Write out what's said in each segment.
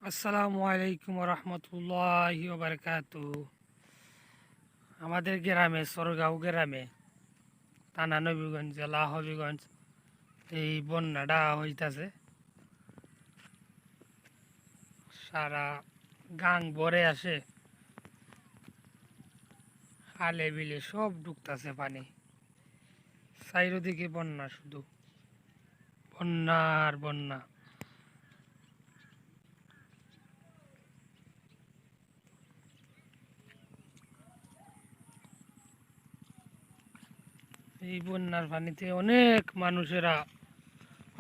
আসসালামু আলাইকুম রহমতুল্লাহি বারকাতু। আমাদের গ্রামে সরগাঁও গ্রামে থানা নবীগঞ্জ জেলা হবিগঞ্জ এই বন্যাটা হইতাছে। সারা গাং ভরে আসে, খালে বিলে সব ঢুকতাছে পানি। চারিদিকে বন্যা, শুধু বন্যা আর বন্যা। এই বন্যার পানিতে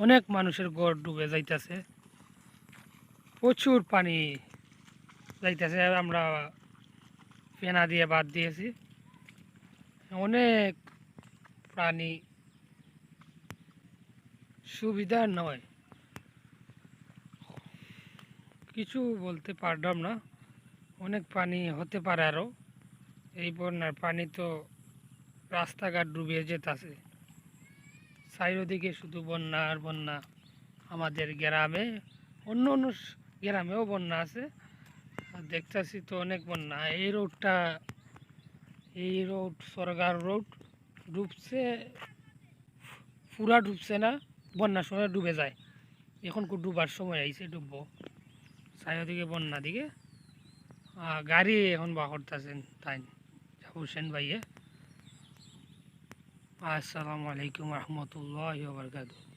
অনেক মানুষের ঘর ডুবে যাইতাছে। প্রচুর পানি যাইতেছে। আমরা ফেনা দিয়ে বাদ দিয়েছি। অনেক প্রাণী সুবিধা নয়, কিছু বলতে পারলাম না। অনেক পানি হতে পারে আরও। এই বন্যার পানি তো রাস্তাঘাট ডুবিয়ে যেতেছে। চারিদিকে শুধু বন্যা আর বন্যা। আমাদের গ্রামে, অন্য অন্য গ্রামেও বন্যা আছে, আর দেখতেছি তো অনেক বন্যা। এই রোড সরকার রোড ডুবছে, পুরা ডুবছে না, বন্যার সময় ডুবে যায়। এখন ডুবার সময় আইছে, ডুববো। চারিদিকে বন্যা দিকে গাড়ি এখন বা করতেছেন তাই হোসেন ভাইয়ে। আসসালামু আলাইকুম রহমতুল্লাহ বারকাতুহু।